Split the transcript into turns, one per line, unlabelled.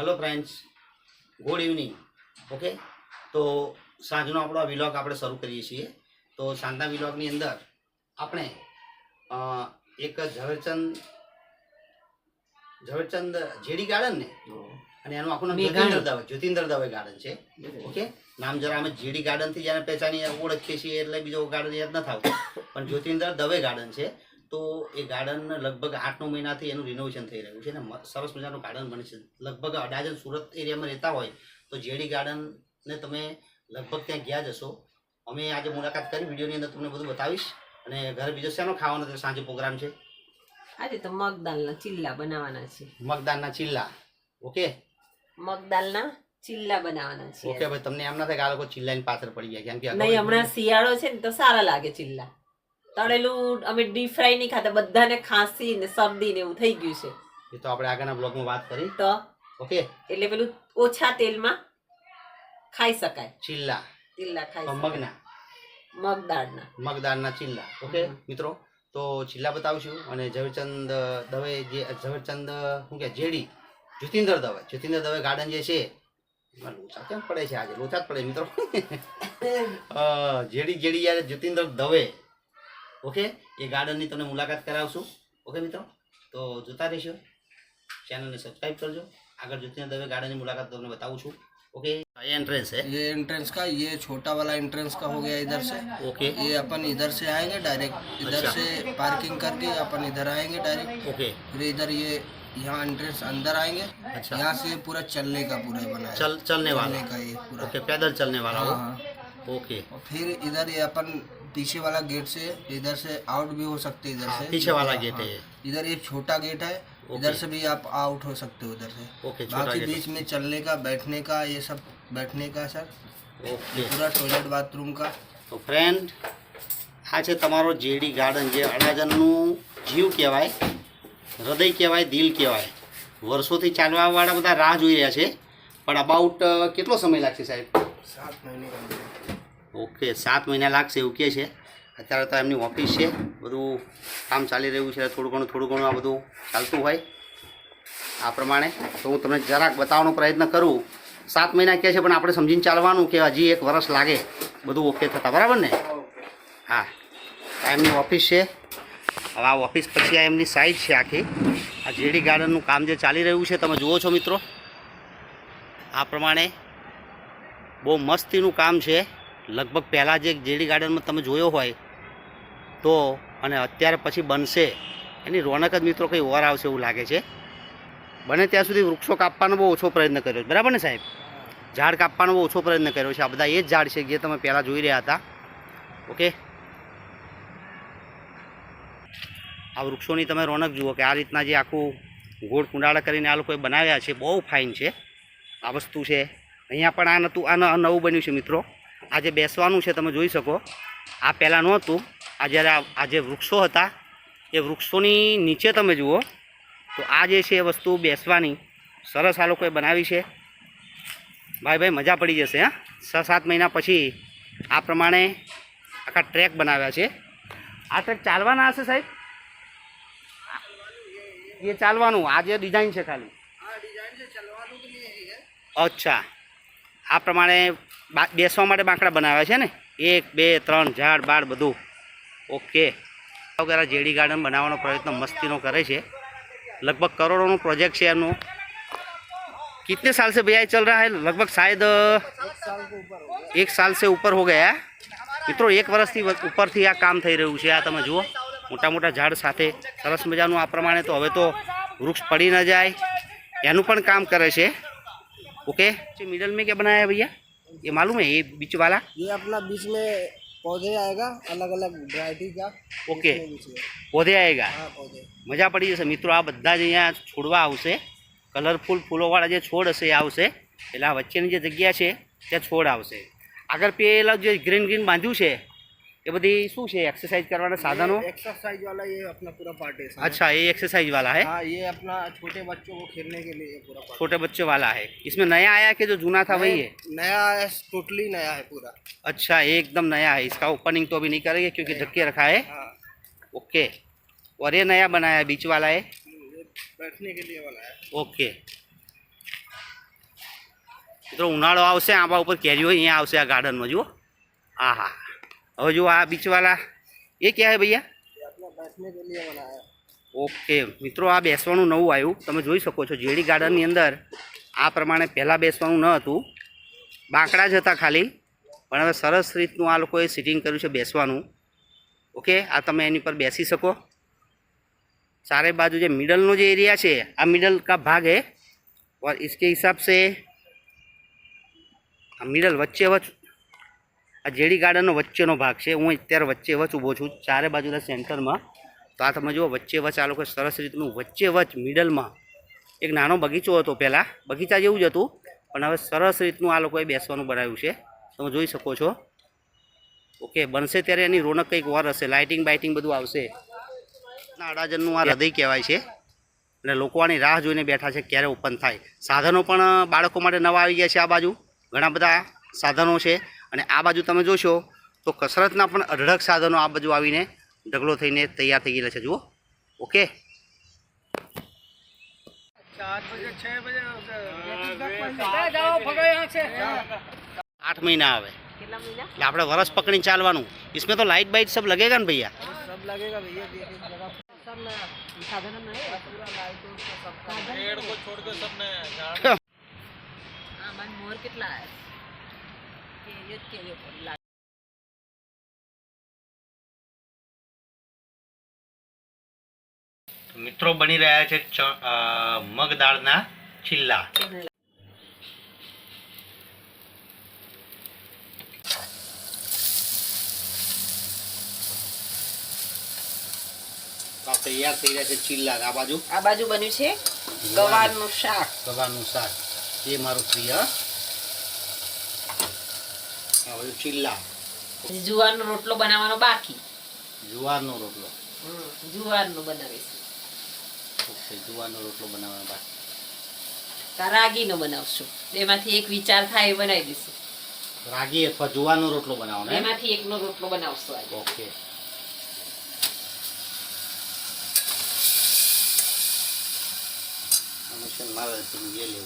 Hello friends, good evening. Okay, तो सांजनो આપણો vlog આપણે શરૂ કરીએ છીએ। તો સાંજના વિલોગની અંદર આપણે એક ઝવેરચંદ જેડી ગાર્ડન ને અને એનું આખું નામ જ્યોતિન્દર દવે ગાર્ડન છે। ઓકે, નામ જરા અમે જેડી ગાર્ડન થી જ્યારે પહેચાની ઓળખીએ છીએ એટલે બીજો ગાર્ડન યાદ ન થાવતો, પણ જ્યોતિન્દર દવે ગાર્ડન છે। તો એ ગાર્ડન લગભગ 8-9 મહિનાથી એનું રિનોવેશન થઈ રહ્યું છે ને સરસ મજાનું ગાર્ડન બને છે। લગભગ અડાજણ સુરત એરિયામાં રહેતા હોય તો જેડી ગાર્ડનને તમે લગભગ ત્યાં ગયા જ હશો। અમે આજે મુલાકાત કરી, વિડીયોની અંદર તમને બધું બતાવીશ। અને ઘરે બીજો શેનો ખાવાનો તો સાંજે પ્રોગ્રામ છે?
આજે તો મગદાલના ચીલ્લા બનાવવાના છે।
મગદાળના ચીલ્લા। ઓકે,
મગદાલના ચીલ્લા બનાવવાના છે।
ઓકે ભાઈ, તમને એમ ના થાય કે આ લોકો ચીલ્લાની પાછળ પડી જાય? કેમ કે
નહીં, હમણાં શિયાળો છે ને તો સારા લાગે ચીલ્લા। તળેલું અમે ડીપ ફ્રાય નહીં ખાતા, બધાને ખાંસી ને શરદી ને એવું થઈ ગયું છે।
એ તો આપણે આગળના બ્લોગમાં વાત કરી
તો
ઓકે,
એટલે પેલું ઓછા તેલમાં ખાઈ શકાય
ચીલ્લા
ખાઈ
મગના મગદાળના ચીલ્લા। ઓકે મિત્રો, તો ચીલ્લા બતાવશું। અને ઝવેરચંદ દવે જે ઝવેરચંદ શું કે જેડી જ્યોતિન્દર દવે ગાર્ડન જે છે એમાં લોચા કેમ પડે છે? આજે લોચા જ પડે મિત્રો। જેડી યાર જ્યોતિન્દર દવે। ઓકે, એ ગાર્ડનની તમને મુલાકાત કરાવશું। ઓકે મિત્રો, તો જોતા રહેશો, ચેનલને સબસ્ક્રાઈબ કરજો। આગળ જ્યોતિન્દર દવે गार्डन की मुलाकात તમને बताऊँ છું। ओके, ये एंट्रेंस है,
ये एंट्रेंस का, ये छोटा वाला एंट्रेंस का हो गया इधर से।
ओके,
ये अपन इधर से आएंगे डायरेक्ट, इधर
अच्छा।
से पार्किंग करके अपन इधर आएंगे डायरेक्ट।
ओके,
फिर इधर ये यहाँ एंट्रेंस अंदर आएंगे।
अच्छा।
यहाँ से पूरा चलने का पूरा बना है,
चलने वाला
का ये पूरा।
ओके, पैदल चलने वाला हो।
हाँ।
ओके,
और फिर इधर ये अपन पीछे वाला गेट से इधर से आउट भी हो सकते हैं, इधर से
पीछे वाला गेट है ये।
इधर एक छोटा गेट है, इधर से भी आप आउट हो सकते हो इधर से।
ओके, छोटा
बाकी
गेट।
बीच में चलने का, बैठने का, ये सब बैठने का सर।
ओके,
पूरा टॉयलेट बाथरूम का।
તો ફ્રેન્ડ, આ છે તમારો જેડી ગાર્ડન, જે અડાજણનું જીવ કહેવાય, હૃદય કહેવાય, દિલ કહેવાય। વર્ષોથી ચાલવાવાળા બધા રાહ જોઈ રહ્યા છે, પણ અબાઉટ કેટલો સમય લાગશે સાહેબ?
7 महीने का अंदर।
ઓકે, 7 મહિના લાગશે એવું કહે છે। અત્યારે તો એમની ઓફિસ છે, બધું કામ ચાલી રહ્યું છે, થોડું ઘણું આ બધું ચાલતું હોય આ પ્રમાણે। તો હું તમને જરાક બતાવવાનો પ્રયત્ન કરું। 7 મહિના કહે છે, પણ આપણે સમજીને ચાલવાનું કે હજી 1 વર્ષ લાગે બધું ઓકે થતા, બરાબર ને? હા, આ એમની ઓફિસ છે। હવે આ ઓફિસ પછી આ એમની સાઇડ છે આખી। આ જેડી ગાર્ડનનું કામ જે ચાલી રહ્યું છે તમે જુઓ છો મિત્રો, આ પ્રમાણે બહુ મસ્તીનું કામ છે। લગભગ પહેલાં જે જેડી ગાર્ડનમાં તમે જોયો હોય તો અને અત્યારે પછી બનશે એની રોનક જ મિત્રો કંઈ ઓર આવશે એવું લાગે છે। બને ત્યાં સુધી વૃક્ષો કાપવાનો બહુ ઓછો પ્રયત્ન કર્યો છે, બરાબર ને સાહેબ? ઝાડ કાપવાનો બહુ ઓછો પ્રયત્ન કર્યો છે। આ બધા એ જ ઝાડ છે જે તમે પહેલાં જોઈ રહ્યા હતા। ઓકે, આ વૃક્ષોની તમે રોનક જુઓ કે આ રીતના જે આખું ગોળ કુંડાળા કરીને આ લોકોએ બનાવ્યા છે, બહુ ફાઇન છે આ વસ્તુ છે। અહીંયા પણ આ નહોતું, આ નવું બન્યું છે મિત્રો। આ જે બેસવાનું છે તમે જોઈ શકો, આ પહેલાં નહોતું। આ જ્યારે આ જે વૃક્ષો હતા એ વૃક્ષોની નીચે તમે જુઓ તો આ જે છે એ વસ્તુ બેસવાની સરસ આ લોકોએ બનાવી છે। ભાઈ મજા પડી જશે। હા, 6-7 મહિના પછી આ પ્રમાણે આખા ટ્રેક બનાવ્યા છે। આ ટ્રેક ચાલવાના હશે સાહેબ? એ ચાલવાનું, આ જે ડિઝાઇન છે ખાલી? અચ્છા, આ પ્રમાણે બેસવા માટે બાંકડા બનાવ્યા છે ને, 1, 2, 3 ઝાડ બાળ બધું। ઓકે, વગેરે જેડી ગાર્ડન બનાવવાનો પ્રયત્ન મસ્તીનો કરે છે। लगभग करोड़ों प्रोजेक्ट है एमनो। कितने साल से भैया चल रहा है? लगभग शायद 1 साल से ऊपर हो गया है मित्रों। 1 वर्ष थी ऊपर थी आ काम थई रह्युं छे। आ तमे जुओ मोटा मोटा झाड़ साथे सरस मजानुं आ प्रमाणे तो हवे तो वृक्ष पड़ी न जाए एनुं पण काम करे छे। ओके, मिडल में क्या बनाया है भैया, ये मालूम है? ये बीच वाला,
ये अपना बीच में पौधे आएगा, अलग अलग वैरायटी का।
ओके, पौधे आएगा।
हाँ, पौधे
मजा पड़ी जैसे मित्रों। आ बधा ज अहींया छोड़वा आवशे, कलरफुल फूलोवाळा जे छोड़ हशे ए आवशे, એટલે આ વચ્ચેની જે જગ્યા છે ત્યાં છોડ આવશે। આગળ પેલા જે ગ્રીન ગ્રીન બાંધ્યું છે એ બધી શું છે? एक्सरसाइज करवाना साधनों?
एक्सरसाइज वाला ये अपना पूरा पार्ट है।
अच्छा, ये एक्सरसाइज वाला है।
हाँ, ये अपना छोटे बच्चों को खेलने के लिए पूरा पार्ट।
छोटे बच्चों वाला है। इसमें नया आया कि जो जूना था वही है?
नया है, टोटली नया है पूरा।
अच्छा, एकदम नया है। इसका ओपनिंग तो अभी नहीं करेंगे क्योंकि ढक के रखा है।
हाँ।
ओके, और ये नया बनाया है, बीच वाला है,
ये बैठने के लिए वाला है।
ओके। મિત્રો ઉનાળો આવશે, આંબા ઉપર કેરીઓ અહીંયા આવશે આ ગાર્ડનમાં જુઓ. આહા, હવે જુઓ આ બીચવાલા એ ક્યાં હે ભૈયા?
बैठने के लिए बनाया।
ઓકે મિત્રો, આ બેસવાનું નવું આવ્યું, તમે જોઈ શકો છો. જેડી ગાર્ડનની અંદર આ પ્રમાણે પહેલાં બેસવાનું ન હતું, બાંકડા જ હતા ખાલી, પણ હવે સરસ રીતનું આ લોકોએ સિટિંગ કર્યું છે બેસવાનું. ઓકે, આ તમે એની પર બેસી શકો. चारे बाजू जो मिडल नो जो एरिया है आ मिडल का भाग है और इसके हिसाब से आ मिडल वच्चे वच आ जेडी गार्डन वच्चेनो भाग है। हूँ अत्यारे वच्चे वच ऊभो छूँ चारे बाजूना सेंटर में। तो आ तमे जो वच्चे वच आ लोकोए सरस रीतनु वच्चे वच मिडल में एक नानो बगीचो हतो, पहला बगीचा जेवुं ज हतुं पण हवे सरस रीतनु आ लोकोए बेसवानुं बनाव्युं छे, तमे जोई शको छो। ओके, बनशे त्यारे एनी रोनक कंईक और हशे, लाइटिंग बाइटिंग बधुं आवशे। अडाजनનું આ હૃદય કહેવાય છે અને લોકો આની રાહ જોઈને બેઠા છે ક્યારે ઓપન થાય। સાધનો પણ બાળકો માટે નવા આવી ગયા છે। આ બાજુ ઘણા બધા સાધનો છે અને આ બાજુ તમે જોશો તો કસરતના પણ અઢળક સાધનો આ બાજુ આવીને ઢગલો થઈને તૈયાર થઈ ગયેલા છે। જુઓ, ઓકે, 8 महीना आवे
કેટલા મહિના?
એટલે આપણે વરસ પકડીને ચાલવાનું। इसमें तो लाइट बाइट सब लगेगा ना भैया?
सब लगेगा भैया, देखिए जगह
सब नया साधन नहीं है, पूरा लाइटों का सब
पेड़ को छोड़ के सब नया झाड़
हाँ मन मोर कितना है के ये पर लाइट
મિત્રો બની રહ્યા છે મગ દાળના ચીલ્લા। તૈયાર થઈ રહ્યા છે ચીલ્લા। આ બાજુ
બન્યું છે ગવારનું શાક।
ગવારનું શાક એ મારું પ્રિય। આ બધું ચીલ્લા।
જુવારનો રોટલો બનાવવાનો બાકી।
જુવારનો રોટલો,
જુવારનો બનાવીશું।
ઓકે, જુવારનો રોટલો બનાવવાનો બાકી।
રાગીનો બનાવશું, એમાંથી એક વિચાર થાય એ બનાવી દઈશું।
રાગી અથવા જુવારનો રોટલો બનાવવાનો હે?
એમાંથી એકનો રોટલો બનાવશું આજે।
ઓકે, મશીન મારે છે, એ લેવું।